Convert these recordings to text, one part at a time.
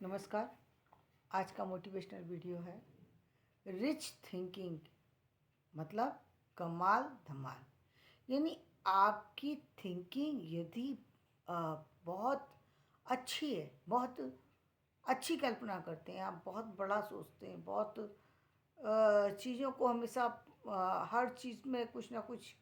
नमस्कार। आज का मोटिवेशनल वीडियो है रिच थिंकिंग, मतलब कमाल धमाल। यानी आपकी थिंकिंग यदि बहुत अच्छी है, बहुत अच्छी कल्पना करते हैं, आप बहुत बड़ा सोचते हैं, बहुत चीज़ों को हमेशा हर चीज़ में कुछ ना कुछ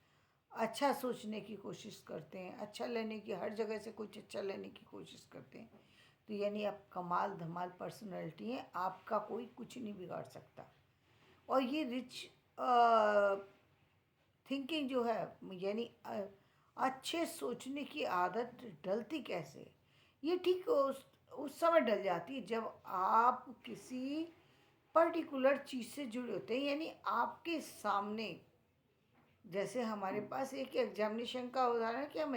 अच्छा सोचने की कोशिश करते हैं, अच्छा लेने की, हर जगह से कुछ अच्छा लेने की कोशिश करते हैं, तो यानी आप कमाल धमाल पर्सनैलिटी हैं, आपका कोई कुछ नहीं बिगाड़ सकता। और ये रिच थिंकिंग जो है, यानी अच्छे सोचने की आदत डलती कैसे? ये ठीक उस समय डल जाती है जब आप किसी पर्टिकुलर चीज़ से जुड़े होते हैं। यानी आपके सामने, जैसे हमारे पास एक एग्जामिनेशन का उदाहरण है कि हम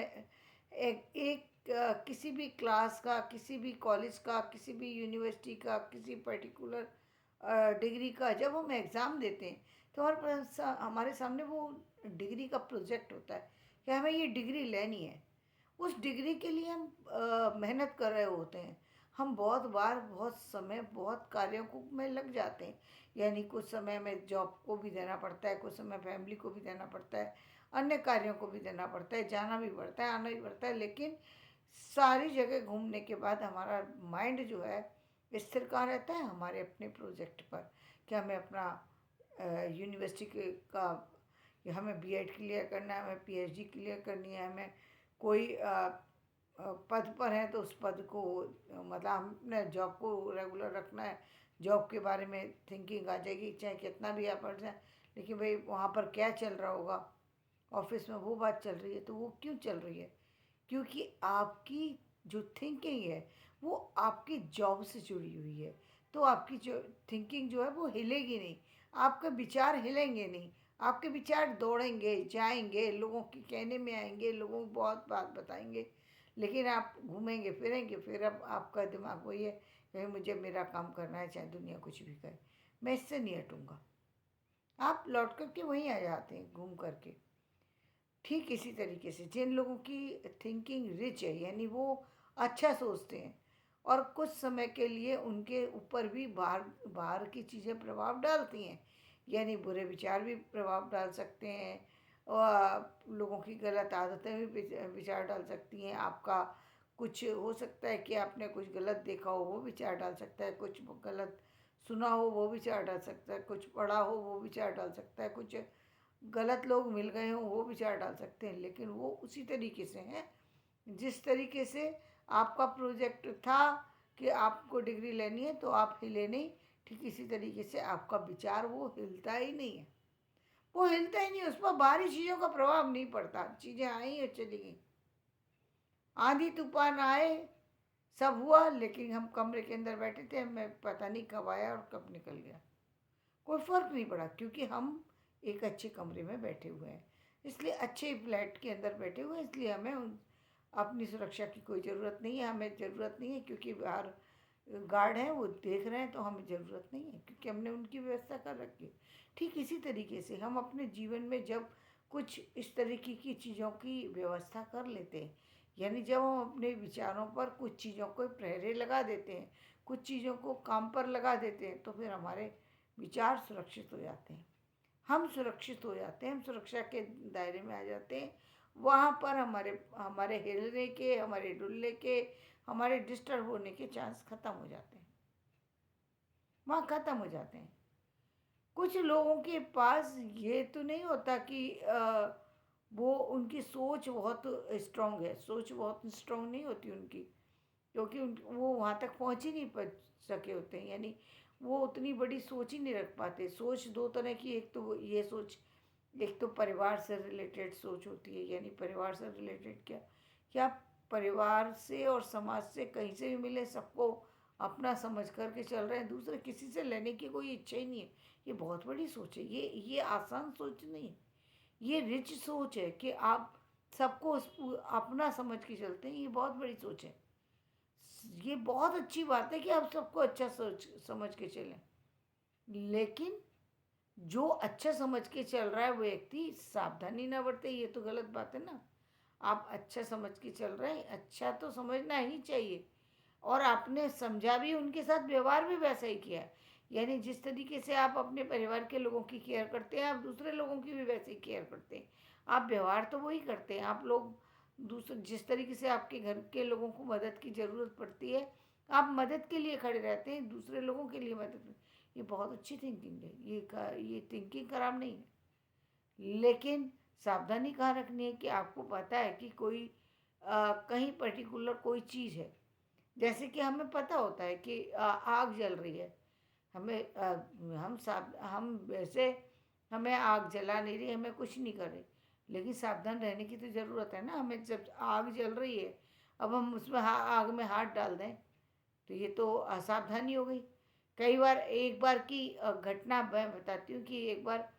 किसी भी क्लास का, किसी भी कॉलेज का, किसी भी यूनिवर्सिटी का, किसी पर्टिकुलर डिग्री का जब हम एग्ज़ाम देते हैं तो हमारे सामने वो डिग्री का प्रोजेक्ट होता है कि हमें ये डिग्री लेनी है। उस डिग्री के लिए हम मेहनत कर रहे होते हैं। हम बहुत बार, बहुत समय, बहुत कार्यों को में लग जाते हैं। यानी कुछ समय में जॉब को भी देना पड़ता है, कुछ समय फैमिली को भी देना पड़ता है, अन्य कार्यों को भी देना पड़ता है, जाना भी पड़ता है, आना भी पड़ता है। लेकिन सारी जगह घूमने के बाद हमारा माइंड जो है स्थिर कहाँ रहता है? हमारे अपने प्रोजेक्ट पर, कि हमें अपना यूनिवर्सिटी का, कि हमें बीएड क्लियर करना है, हमें पीएचडी क्लियर करनी है, हमें कोई पद पर है तो उस पद को, मतलब हमने जॉब को रेगुलर रखना है। जॉब के बारे में थिंकिंग आ जाएगी, चाहे कितना भी आप पढ़ जाए, लेकिन भाई वहाँ पर क्या चल रहा होगा, ऑफिस में वो बात चल रही है, तो वो क्यों चल रही है? क्योंकि आपकी जो थिंकिंग है वो आपकी जॉब से जुड़ी हुई है। तो आपकी जो थिंकिंग जो है वो हिलेगी नहीं, आपके विचार हिलेंगे नहीं, आपके विचार दौड़ेंगे, जाएंगे, लोगों के कहने में आएंगे, लोगों को बहुत बात बताएंगे, लेकिन आप घूमेंगे फिरेंगे, फिर अब आपका दिमाग वही है कि मुझे मेरा काम करना है, चाहे दुनिया कुछ भी करे, मैं इससे नहीं हटूँगा। आप लौट करके वहीं आ जाते हैं घूम करके। ठीक इसी तरीके से जिन लोगों की थिंकिंग रिच है, यानी वो अच्छा सोचते हैं, और कुछ समय के लिए उनके ऊपर भी बाहर बाहर की चीज़ें प्रभाव डालती हैं, यानी बुरे विचार भी प्रभाव डाल सकते हैं, और लोगों की गलत आदतें भी विचार डाल सकती हैं। आपका कुछ हो सकता है कि आपने कुछ गलत देखा हो, वो विचार डाल सकता है, कुछ गलत सुना हो वो विचार डाल सकता है, कुछ पढ़ा हो वो विचार डाल सकता है, कुछ गलत लोग मिल गए हों वो विचार डाल सकते हैं। लेकिन वो उसी तरीके से हैं जिस तरीके से आपका प्रोजेक्ट था कि आपको डिग्री लेनी है, तो आप हिले नहीं। ठीक इसी तरीके से आपका विचार वो हिलता ही नहीं है, वो हिलता ही नहीं, उस पर बाहरी चीज़ों का प्रभाव नहीं पड़ता। चीज़ें आई और चली गई, आंधी तूफान आए, सब हुआ, लेकिन हम कमरे के अंदर बैठे थे, हमें पता नहीं कब आया और कब निकल गया, कोई फ़र्क नहीं पड़ा, क्योंकि हम एक अच्छे कमरे में बैठे हुए हैं, इसलिए अच्छे फ्लैट के अंदर बैठे हुए हैं, इसलिए हमें अपनी सुरक्षा की कोई ज़रूरत नहीं है। हमें ज़रूरत नहीं है क्योंकि बाहर गार्ड हैं, वो देख रहे हैं, तो हमें ज़रूरत नहीं है क्योंकि हमने उनकी व्यवस्था कर रखी है। ठीक इसी तरीके से हम अपने जीवन में जब कुछ इस तरीके की चीज़ों की व्यवस्था कर लेते हैं, यानी जब हम अपने विचारों पर कुछ चीज़ों को पहरे लगा देते हैं, कुछ चीज़ों को काम पर लगा देते हैं, तो फिर हमारे विचार सुरक्षित हो जाते हैं, हम सुरक्षित हो जाते हैं, हम सुरक्षा के दायरे में आ जाते हैं। वहाँ पर हमारे हमारे हिलने के, हमारे डुलने के, हमारे डिस्टर्ब होने के चांस ख़त्म हो जाते हैं, वहाँ ख़त्म हो जाते हैं। कुछ लोगों के पास ये तो नहीं होता कि वो उनकी सोच बहुत स्ट्रांग है, सोच बहुत स्ट्रांग नहीं होती उनकी, क्योंकि वो वहाँ तक पहुँच ही नहीं सके होते हैं, यानी वो उतनी बड़ी सोच ही नहीं रख पाते। सोच दो तरह की, एक तो ये सोच, एक तो परिवार से रिलेटेड सोच होती है, यानी परिवार से रिलेटेड क्या, कि आप परिवार से और समाज से कहीं से भी मिले सबको अपना समझ करके चल रहे हैं, दूसरे किसी से लेने की कोई इच्छा ही नहीं है। ये बहुत बड़ी सोच है, ये आसान सोच नहीं है, ये रिच सोच है कि आप सबको अपना समझ के चलते हैं, ये बहुत बड़ी सोच है। ये बहुत अच्छी बात है कि आप सबको अच्छा सोच समझ के चलें, लेकिन जो अच्छा समझ के चल रहा है वो व्यक्ति सावधानी ना बरते, ये तो गलत बात है ना। आप अच्छा समझ के चल रहे हैं, अच्छा तो समझना ही चाहिए, और आपने समझा भी, उनके साथ व्यवहार भी वैसा ही किया। यानी जिस तरीके से आप अपने परिवार के लोगों की केयर करते हैं, आप दूसरे लोगों की भी वैसे ही केयर करते हैं। आप व्यवहार तो वही करते हैं। आप लोग दूसरे, जिस तरीके से आपके घर के लोगों को मदद की ज़रूरत पड़ती है, आप मदद के लिए खड़े रहते हैं, दूसरे लोगों के लिए मदद। ये बहुत अच्छी थिंकिंग है। ये थिंकिंग खराब नहीं है, लेकिन सावधानी कहाँ रखनी है कि आपको पता है कि कोई कहीं पर्टिकुलर कोई चीज़ है। जैसे कि हमें पता होता है कि आग जल रही है। हमें हम वैसे, हमें आग जला नहीं रही, हमें कुछ नहीं कर रहे, लेकिन सावधान रहने की तो ज़रूरत है ना। हमें जब आग जल रही है, अब हम उसमें आग में हाथ डाल दें, तो ये तो असावधानी हो गई। कई बार, एक बार की घटना मैं बताती हूँ कि एक बार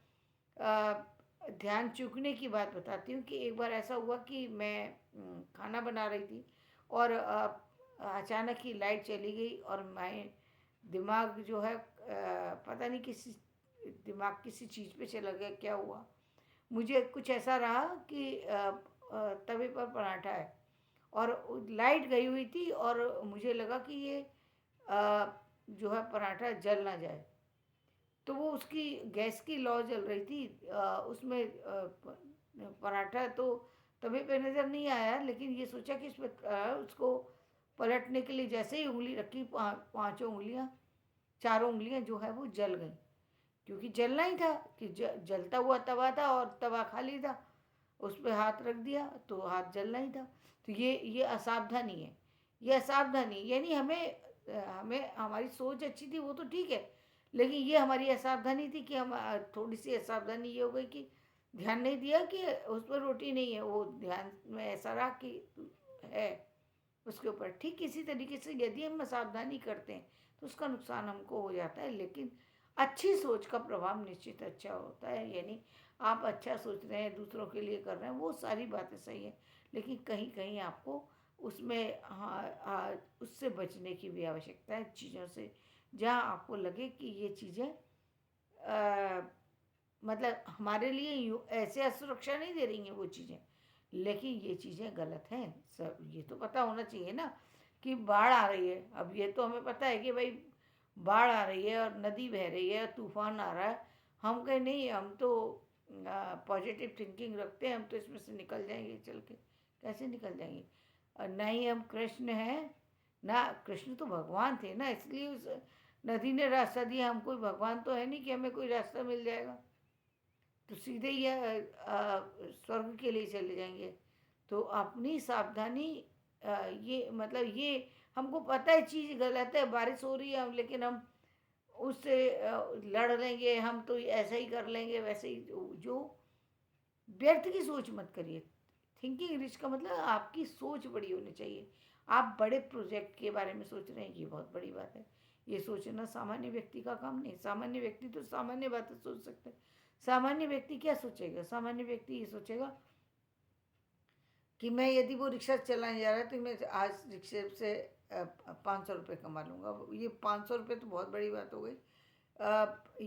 ध्यान चूकने की बात बताती हूँ कि एक बार ऐसा हुआ कि मैं खाना बना रही थी, और अचानक ही लाइट चली गई, और मैं दिमाग जो है पता नहीं दिमाग किसी चीज़ पे चला गया, क्या हुआ। मुझे कुछ ऐसा रहा कि तवे पर पराठा है, और लाइट गई हुई थी, और मुझे लगा कि ये जो है पराठा जल ना जाए। तो वो उसकी गैस की लौ जल रही थी, उसमें पराठा तो तवे पे नज़र नहीं आया, लेकिन ये सोचा कि इसमें उसको पलटने के लिए जैसे ही उंगली रखी, पांचों उंगलियां, चारों उंगलियां जो है वो जल गई। क्योंकि जलना ही था, कि जलता हुआ तवा था और तवा खाली था, उस पर हाथ रख दिया तो हाथ जलना ही था। तो ये असावधानी है। ये असावधानी यानी हमें हमारी सोच अच्छी थी, वो तो ठीक है, लेकिन ये हमारी असावधानी थी कि हम थोड़ी सी असावधानी ये हो गई कि ध्यान नहीं दिया कि उस पर रोटी नहीं है, वो ध्यान में ऐसा रहा कि है उसके ऊपर। ठीक इसी तरीके से यदि हम असावधानी करते हैं तो उसका नुकसान हमको हो जाता है, लेकिन अच्छी सोच का प्रभाव निश्चित अच्छा होता है। यानी आप अच्छा सोच रहे हैं, दूसरों के लिए कर रहे हैं, वो सारी बातें सही है, लेकिन कहीं कहीं आपको उसमें उससे बचने की भी आवश्यकता है, चीज़ों से जहाँ आपको लगे कि ये चीज़ें मतलब हमारे लिए ऐसे असुरक्षा नहीं दे रही हैं वो चीज़ें, लेकिन ये चीज़ें गलत हैं। सब ये तो पता होना चाहिए ना कि बाढ़ आ रही है। अब ये तो हमें पता है कि भाई बाढ़ आ रही है और नदी बह रही है और तूफान आ रहा है। हम कहें नहीं, हम तो पॉजिटिव थिंकिंग रखते हैं, हम तो इसमें से निकल जाएंगे चल के। कैसे निकल जाएंगे? ना ही हम कृष्ण हैं, ना कृष्ण तो भगवान थे ना, इसलिए उस नदी ने रास्ता दिया। हम कोई भगवान तो है नहीं कि हमें कोई रास्ता मिल जाएगा, तो सीधे ही स्वर्ग के लिए चले जाएंगे। तो अपनी सावधानी, ये मतलब ये हमको पता है चीज़ गलत है, बारिश हो रही है हम, लेकिन हम उससे लड़ लेंगे, हम तो ऐसा ही कर लेंगे, वैसे ही जो व्यर्थ की सोच मत करिए। थिंकिंग रिच का मतलब आपकी सोच बड़ी होनी चाहिए। आप बड़े प्रोजेक्ट के बारे में सोच रहे हैं, ये बहुत बड़ी बात है। ये सोचना सामान्य व्यक्ति का काम नहीं। सामान्य व्यक्ति तो सामान्य बातें सोच सकते हैं। सामान्य व्यक्ति क्या सोचेगा? सामान्य व्यक्ति ये सोचेगा कि मैं, यदि वो रिक्शा चलाने जा रहा है, तो मैं आज रिक्शे से 500 रुपये कमा लूँगा। ये 500 रुपये तो बहुत बड़ी बात हो गई।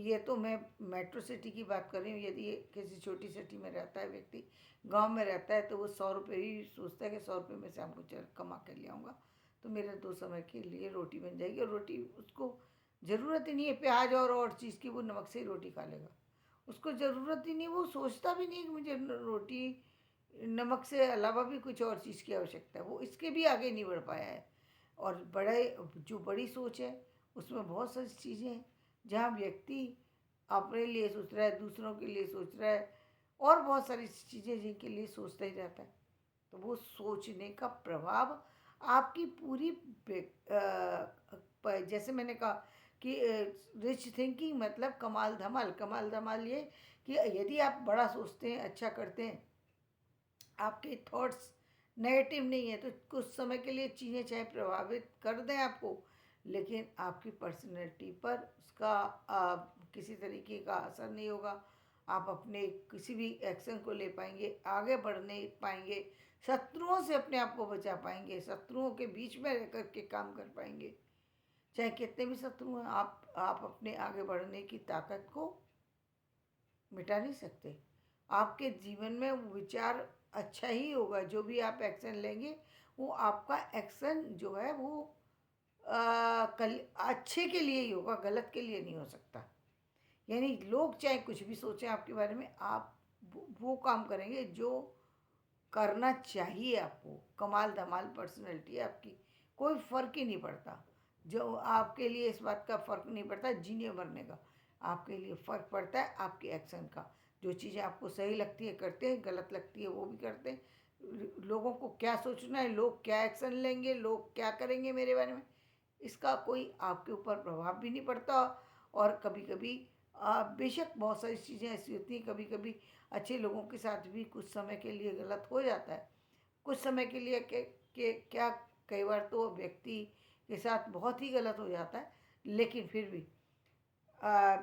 ये तो मैं मेट्रो सिटी की बात कर रही हूँ। यदि किसी छोटी सिटी में रहता है व्यक्ति, गांव में रहता है, तो वो 100 रुपये ही सोचता है कि 100 रुपये में से हमको चल कमा कर ले आऊँगा, तो मेरे 2 समय के लिए रोटी बन जाएगी। और रोटी उसको ज़रूरत ही नहीं है प्याज और चीज़ की, वो नमक से ही रोटी खा लेगा। उसको ज़रूरत ही नहीं, वो सोचता भी नहीं है कि मुझे रोटी नमक से अलावा भी कुछ और चीज़ की आवश्यकता है। वो इसके भी आगे नहीं बढ़ पाया है। और जो बड़ी सोच है, उसमें बहुत सारी चीज़ें हैं जहाँ व्यक्ति अपने लिए सोच रहा है, दूसरों के लिए सोच रहा है, और बहुत सारी चीज़ें जिनके लिए सोचता ही रहता है। तो वो सोचने का प्रभाव आपकी पूरी जैसे मैंने कहा कि रिच थिंकिंग मतलब कमाल धमाल। कमाल धमाल ये कि यदि आप बड़ा सोचते हैं, अच्छा करते हैं, आपके थॉट्स नेगेटिव नहीं है, तो कुछ समय के लिए चीज़ें चाहे प्रभावित कर दें आपको, लेकिन आपकी पर्सनैलिटी पर उसका किसी तरीके का असर नहीं होगा। आप अपने किसी भी एक्शन को ले पाएंगे, आगे बढ़ने पाएंगे, शत्रुओं से अपने आप को बचा पाएंगे, शत्रुओं के बीच में रह कर के काम कर पाएंगे। चाहे कितने भी शत्रु हैं, आप अपने आगे बढ़ने की ताकत को मिटा नहीं सकते। आपके जीवन में विचार अच्छा ही होगा। जो भी आप एक्शन लेंगे, वो आपका एक्शन जो है वो कल अच्छे के लिए ही होगा, गलत के लिए नहीं हो सकता। यानी लोग चाहे कुछ भी सोचें आपके बारे में, आप वो काम करेंगे जो करना चाहिए आपको। कमाल धमाल पर्सनैलिटी है आपकी, कोई फ़र्क ही नहीं पड़ता। जो आपके लिए इस बात का फ़र्क नहीं पड़ता जीने मरने का, आपके लिए फ़र्क पड़ता है आपके एक्शन का। जो चीज़ें आपको सही लगती है करते हैं, गलत लगती है वो भी करते हैं। लोगों को क्या सोचना है, लोग क्या एक्शन लेंगे, लोग क्या करेंगे मेरे बारे में, इसका कोई आपके ऊपर प्रभाव भी नहीं पड़ता। और कभी कभी बेशक बहुत सारी चीज़ें ऐसी होती हैं, कभी कभी अच्छे लोगों के साथ भी कुछ समय के लिए गलत हो जाता है। कुछ समय के लिए के क्या, कई बार तो व्यक्ति के साथ बहुत ही गलत हो जाता है, लेकिन फिर भी आ,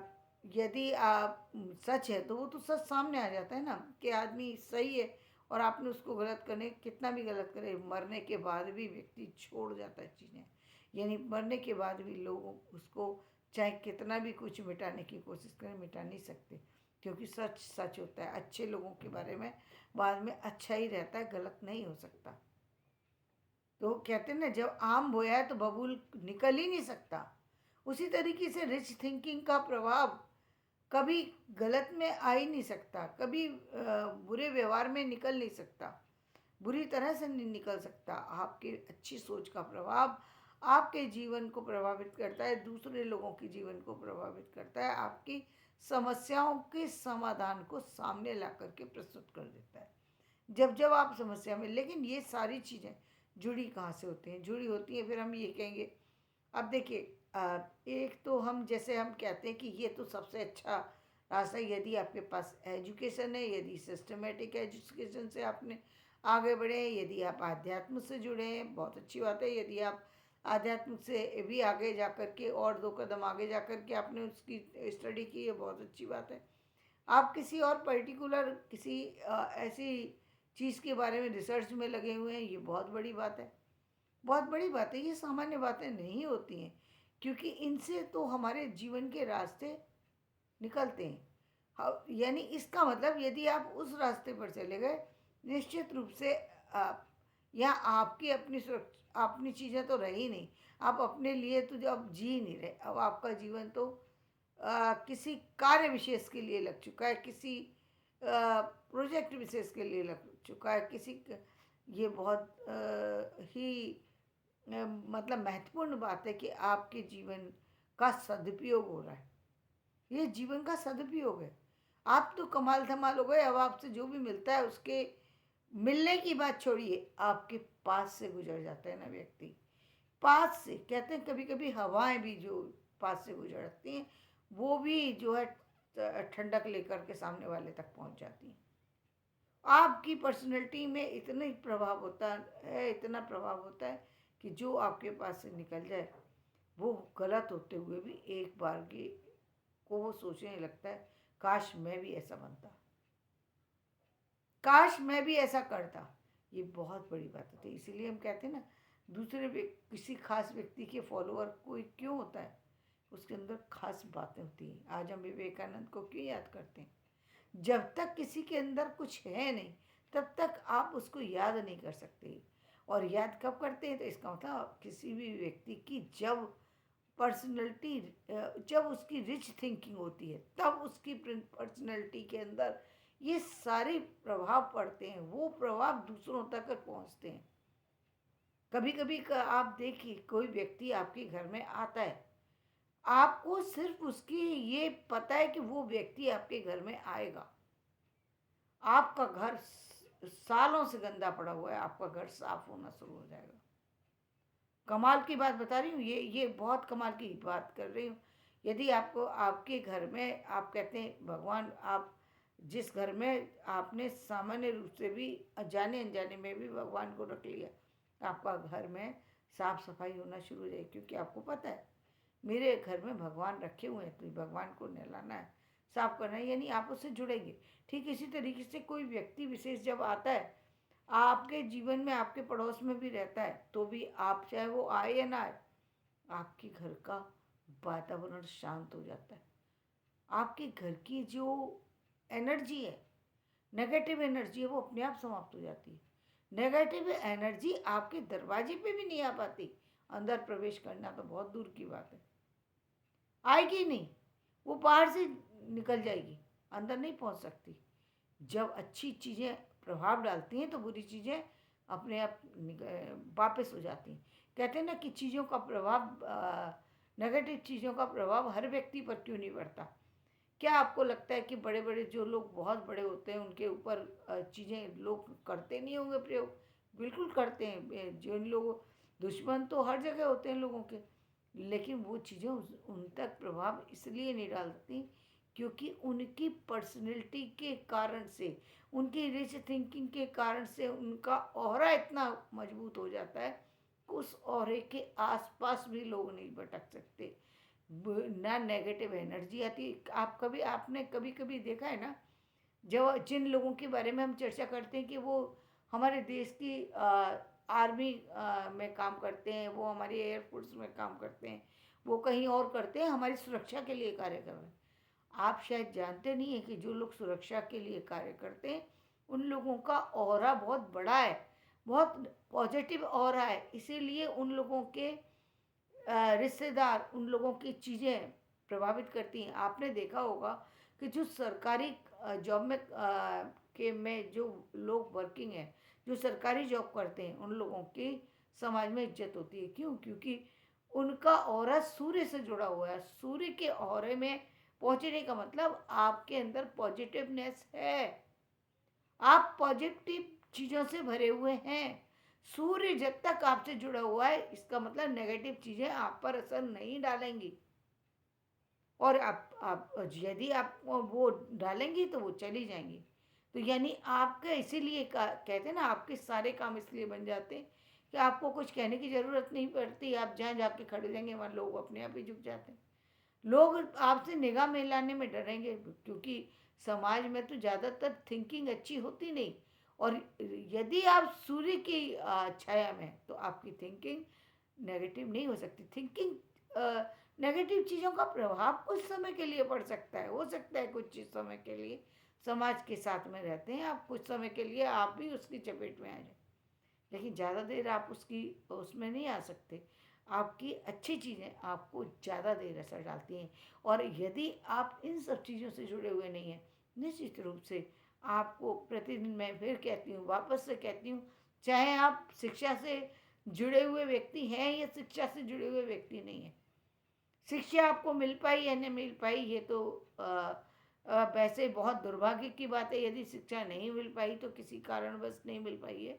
यदि आप सच है तो वो तो सच सामने आ जाता है ना कि आदमी सही है। और आपने उसको गलत करने, कितना भी गलत करे, मरने के बाद भी व्यक्ति छोड़ जाता है चीज़ें। यानी मरने के बाद भी लोग उसको चाहे कितना भी कुछ मिटाने की कोशिश करें, मिटा नहीं सकते, क्योंकि सच सच होता है। अच्छे लोगों के बारे में बाद में अच्छा ही रहता है, गलत नहीं हो सकता। तो कहते हैं ना, जब आम बोया है तो बबूल निकल ही नहीं सकता। उसी तरीके से रिच थिंकिंग का प्रभाव कभी गलत में आ ही नहीं सकता, कभी बुरे व्यवहार में निकल नहीं सकता, बुरी तरह से नहीं निकल सकता। आपकी अच्छी सोच का प्रभाव आपके जीवन को प्रभावित करता है, दूसरे लोगों के जीवन को प्रभावित करता है, आपकी समस्याओं के समाधान को सामने ला करके प्रस्तुत कर देता है। जब जब आप समस्या में, लेकिन ये सारी चीज़ें जुड़ी कहाँ से होती हैं, जुड़ी होती हैं, फिर हम ये कहेंगे। अब देखिए, एक तो हम जैसे हम कहते हैं कि ये तो सबसे अच्छा रास्ता है यदि आपके पास एजुकेशन है, यदि सिस्टमेटिक एजुकेशन से आपने आगे बढ़े हैं, यदि आप आध्यात्म से जुड़े हैं, बहुत अच्छी बात है। यदि आप आध्यात्म से भी आगे जा कर के और 2 कदम आगे जा कर के आपने उसकी स्टडी की है, बहुत अच्छी बात है। आप किसी और पर्टिकुलर किसी ऐसी चीज़ के बारे में रिसर्च में लगे हुए हैं, ये बहुत बड़ी बात है, बहुत बड़ी बात है। ये सामान्य बातें नहीं होती हैं, क्योंकि इनसे तो हमारे जीवन के रास्ते निकलते हैं। यानी इसका मतलब यदि आप उस रास्ते पर चले गए, निश्चित रूप से आप, या आपकी अपनी सुरक्षा, अपनी चीज़ें तो रही नहीं, आप अपने लिए तो जो अब जी नहीं रहे, अब आपका जीवन तो किसी कार्य विशेष के लिए लग चुका है, किसी प्रोजेक्ट विशेष के लिए लग चुका है, ये बहुत ही मतलब महत्वपूर्ण बात है कि आपके जीवन का सदुपयोग हो रहा है। ये जीवन का सदुपयोग है। आप तो कमाल धमाल हो गए, अब आपसे जो भी मिलता है उसके मिलने की बात छोड़िए, आपके पास से गुजर जाता है ना व्यक्ति, पास से। कहते हैं कभी कभी हवाएं भी जो पास से गुजरती हैं, वो भी जो है ठंडक लेकर के सामने वाले तक पहुंच जाती हैं। आपकी पर्सनैलिटी में इतना ही प्रभाव होता है, इतना प्रभाव होता है कि जो आपके पास से निकल जाए, वो गलत होते हुए भी एक बार की को वो सोचने लगता है, काश मैं भी ऐसा बनता, काश मैं भी ऐसा करता। ये बहुत बड़ी बात होती है। इसीलिए हम कहते हैं ना, किसी खास व्यक्ति के फॉलोअर कोई क्यों होता है, उसके अंदर खास बातें होती हैं। आज हम विवेकानंद को क्यों याद करते हैं? जब तक किसी के अंदर कुछ है नहीं, तब तक आप उसको याद नहीं कर सकते। और याद कब करते हैं, तो इसका मतलब किसी भी व्यक्ति की जब पर्सनैलिटी, जब उसकी रिच थिंकिंग होती है, तब उसकी पर्सनैलिटी के अंदर ये सारे प्रभाव पड़ते हैं, वो प्रभाव दूसरों तक पहुंचते हैं। कभी कभी आप देखिए, कोई व्यक्ति आपके घर में आता है, आपको सिर्फ उसकी ये पता है कि वो व्यक्ति आपके घर में आएगा, आपका घर सालों से गंदा पड़ा हुआ है, आपका घर साफ होना शुरू हो जाएगा। कमाल की बात बता रही हूँ, ये बहुत कमाल की बात कर रही हूँ। यदि आपको आपके घर में, आप कहते हैं भगवान, आप जिस घर में आपने सामान्य रूप से भी जाने अनजाने में भी भगवान को रख लिया, आपका घर में साफ सफाई होना शुरू हो जाए, क्योंकि आपको पता है मेरे घर में भगवान रखे हुए हैं, तो भगवान को नहलाना है, साफ करना है, यानी आप उससे जुड़ेंगे। ठीक इसी तरीके से कोई व्यक्ति विशेष जब आता है आपके जीवन में, आपके पड़ोस में भी रहता है, तो भी आप चाहे वो आए या ना आए, आपके घर का वातावरण शांत हो जाता है। आपके घर की जो एनर्जी है, नेगेटिव एनर्जी है, वो अपने आप समाप्त हो जाती है। नेगेटिव एनर्जी आपके दरवाजे पे भी नहीं आ पाती, अंदर प्रवेश करना तो बहुत दूर की बात है। आएगी नहीं, वो बाहर से निकल जाएगी, अंदर नहीं पहुंच सकती। जब अच्छी चीज़ें प्रभाव डालती हैं तो बुरी चीज़ें अपने आप वापस हो जाती हैं। कहते हैं ना कि चीज़ों का प्रभाव, नेगेटिव चीज़ों का प्रभाव हर व्यक्ति पर क्यों नहीं पड़ता। क्या आपको लगता है कि बड़े बड़े जो लोग बहुत बड़े होते हैं उनके ऊपर चीज़ें लोग करते नहीं होंगे प्रयोग? बिल्कुल करते हैं। जिन लोगों, दुश्मन तो हर जगह होते हैं लोगों के, लेकिन वो चीज़ें उन तक प्रभाव इसलिए नहीं डालती क्योंकि उनकी पर्सनैलिटी के कारण से, उनकी रिच थिंकिंग के कारण से उनका ऑरा इतना मजबूत हो जाता है, उस ऑरे के आसपास भी लोग नहीं भटक सकते, ना नेगेटिव एनर्जी आती। आप कभी, आपने कभी कभी देखा है ना, जब जिन लोगों के बारे में हम चर्चा करते हैं कि वो हमारे देश की आर्मी में काम करते हैं, वो हमारी एयरफोर्स में काम करते हैं, वो कहीं और करते हैं, हमारी सुरक्षा के लिए कार्य कर रहे हैं। आप शायद जानते नहीं हैं कि जो लोग सुरक्षा के लिए कार्य करते हैं उन लोगों का ऑरा बहुत बड़ा है, बहुत पॉजिटिव ऑरा है, इसीलिए उन लोगों के रिश्तेदार, उन लोगों की चीज़ें प्रभावित करती हैं। आपने देखा होगा कि जो सरकारी जॉब में के में जो लोग वर्किंग हैं, जो सरकारी जॉब करते हैं, उन लोगों की समाज में इज्जत होती है। क्यों? क्योंकि उनका ऑरा सूर्य से जुड़ा हुआ है। सूर्य के ऑरे में पहुंचने का मतलब आपके अंदर पॉजिटिवनेस है, आप पॉजिटिव चीज़ों से भरे हुए हैं। सूर्य जब तक आपसे जुड़ा हुआ है, इसका मतलब नेगेटिव चीज़ें आप पर असर नहीं डालेंगी, और आप यदि आप वो डालेंगी तो वो चली जाएंगी। तो यानी आपका इसीलिए कहते हैं ना, आपके सारे काम इसलिए बन जाते हैं कि आपको कुछ कहने की ज़रूरत नहीं पड़ती। आप जहाँ जाके खड़े रहेंगे वहाँ लोग अपने आप ही झुक जाते हैं। लोग आपसे निगाह मिलाने में डरेंगे क्योंकि समाज में तो ज़्यादातर थिंकिंग अच्छी होती नहीं, और यदि आप सूर्य की छाया में हैं, तो आपकी थिंकिंग नेगेटिव नहीं हो सकती। थिंकिंग नेगेटिव चीज़ों का प्रभाव कुछ समय के लिए पड़ सकता है, हो सकता है कुछ समय के लिए समाज के साथ में रहते हैं आप, कुछ समय के लिए आप भी उसकी चपेट में आ जाए, लेकिन ज़्यादा देर आप उसकी उसमें नहीं आ सकते। आपकी अच्छी चीज़ें आपको ज़्यादा देर असर डालती हैं, और यदि आप इन सब चीज़ों से जुड़े हुए नहीं हैं, निश्चित रूप से आपको प्रतिदिन, मैं फिर कहती हूँ, वापस से कहती हूँ, चाहे आप शिक्षा से जुड़े हुए व्यक्ति हैं या शिक्षा से जुड़े हुए व्यक्ति नहीं हैं, शिक्षा आपको मिल पाई या नहीं मिल पाई ये तो वैसे बहुत दुर्भाग्य की बात है। यदि शिक्षा नहीं मिल पाई तो किसी कारणवश नहीं मिल पाई है,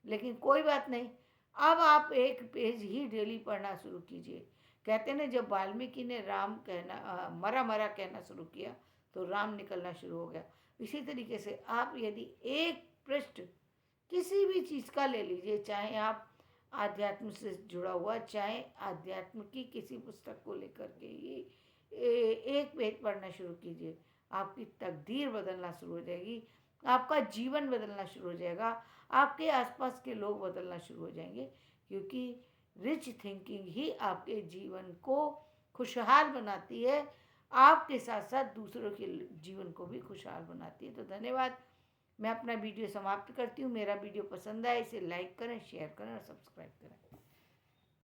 लेकिन कोई बात नहीं। अब आप एक पेज ही डेली पढ़ना शुरू कीजिए। कहते हैं ना, जब वाल्मीकि ने राम कहना मरा मरा कहना शुरू किया तो राम निकलना शुरू हो गया। इसी तरीके से आप यदि एक पृष्ठ किसी भी चीज़ का ले लीजिए, चाहे आप आध्यात्म से जुड़ा हुआ, चाहे आध्यात्म की किसी पुस्तक को लेकर के ही एक पेज पढ़ना शुरू कीजिए, आपकी तकदीर बदलना शुरू हो जाएगी, आपका जीवन बदलना शुरू हो जाएगा, आपके आसपास के लोग बदलना शुरू हो जाएंगे, क्योंकि रिच थिंकिंग ही आपके जीवन को खुशहाल बनाती है, आपके साथ साथ दूसरों के जीवन को भी खुशहाल बनाती है। तो धन्यवाद। मैं अपना वीडियो समाप्त करती हूँ। मेरा वीडियो पसंद आए इसे लाइक करें, शेयर करें और सब्सक्राइब करें।